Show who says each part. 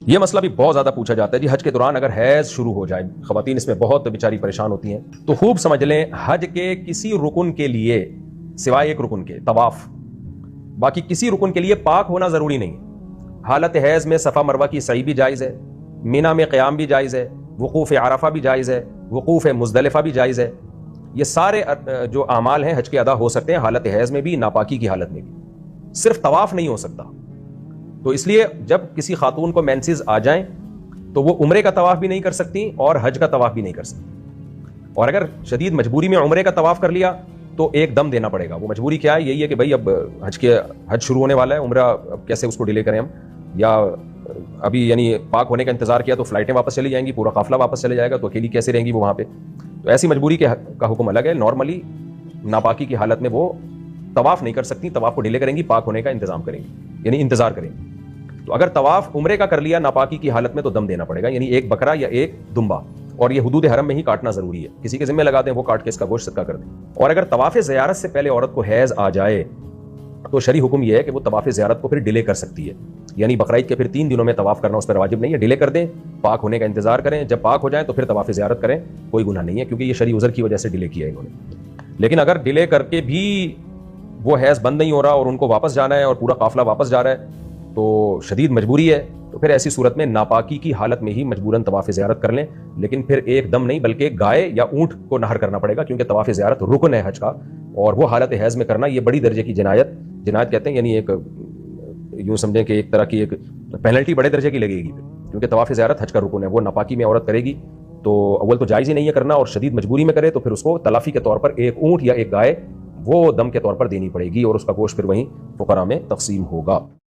Speaker 1: یہ مسئلہ بھی بہت زیادہ پوچھا جاتا ہے جی، حج کے دوران اگر حیض شروع ہو جائے، خواتین اس میں بہت بیچاری پریشان ہوتی ہیں، تو خوب سمجھ لیں حج کے کسی رکن کے لیے سوائے ایک رکن کے طواف، باقی کسی رکن کے لیے پاک ہونا ضروری نہیں۔ حالت حیض میں صفا مروہ کی سعی بھی جائز ہے، مینا میں قیام بھی جائز ہے، وقوف عرفہ بھی جائز ہے، وقوف مزدلفہ بھی جائز ہے۔ یہ سارے جو اعمال ہیں حج کے ادا ہو سکتے ہیں حالت حیض میں بھی، ناپاکی کی حالت میں بھی، صرف طواف نہیں ہو سکتا۔ تو اس لیے جب کسی خاتون کو مینسز آ جائیں تو وہ عمرے کا طواف بھی نہیں کر سکتی اور حج کا طواف بھی نہیں کر سکتی، اور اگر شدید مجبوری میں عمرے کا طواف کر لیا تو ایک دم دینا پڑے گا۔ وہ مجبوری کیا ہے؟ یہی ہے کہ بھائی اب حج شروع ہونے والا ہے، عمرہ اب کیسے اس کو ڈیلے کریں ہم، یا ابھی یعنی پاک ہونے کا انتظار کیا تو فلائٹیں واپس چلی جائیں گی، پورا قافلہ واپس چلے جائے گا، تو اکیلی کیسے رہیں گی وہ وہاں پہ؟ تو ایسی مجبوری کا حکم الگ ہے۔ نارملی ناپاکی کی حالت میں وہ طواف نہیں کر سکتی، طواف کو ڈیلے کریں گی، پاک ہونے کا انتظام کریں گی، یعنی انتظار کریں گی۔ تو اگر طواف عمرے کا کر لیا ناپاکی کی حالت میں تو دم دینا پڑے گا، یعنی ایک بکرا یا ایک دمبا، اور یہ حدود حرم میں ہی کاٹنا ضروری ہے۔ کسی کے ذمہ لگا دیں، وہ کاٹ کے اس کا گوشت صدقہ کر دیں۔ اور اگر طواف زیارت سے پہلے عورت کو حیض آ جائے تو شرعی حکم یہ ہے کہ وہ طواف زیارت کو پھر ڈیلے کر سکتی ہے، یعنی بقرعید کے پھر 3 دنوں میں طواف کرنا اس پر واجب نہیں ہے، ڈیلے کر دیں، پاک ہونے کا انتظار کریں، جب پاک ہو جائیں تو پھر طواف زیارت کریں، کوئی گناہ نہیں ہے، کیونکہ یہ شرعی عذر کی وجہ سے ڈیلے کیا ہے انہوں نے۔ لیکن اگر ڈیلے کر کے بھی وہ حیض بند نہیں ہو رہا اور ان کو واپس جانا ہے اور پورا قافلہ واپس جا رہا ہے تو شدید مجبوری ہے، تو پھر ایسی صورت میں ناپاکی کی حالت میں ہی مجبوراً طواف زیارت کر لیں، لیکن پھر ایک دم نہیں بلکہ گائے یا اونٹ کو نہر کرنا پڑے گا، کیونکہ طواف زیارت رکن ہے حج کا، اور وہ حالت حیض میں کرنا یہ بڑی درجے کی جنایت کہتے ہیں، یعنی ایک یوں سمجھیں کہ ایک طرح کی ایک پینلٹی بڑے درجے کی لگے گی، کیونکہ طواف زیارت حج کا رکن ہے، وہ ناپاکی میں عورت کرے گی تو اول تو جائز ہی نہیں ہے کرنا، اور شدید مجبوری میں کرے تو پھر اس کو تلافی کے طور پر ایک اونٹ یا ایک گائے وہ دم کے طور پر دینی پڑے گی، اور اس کا گوشت پھر وہیں فقراء میں تقسیم ہوگا۔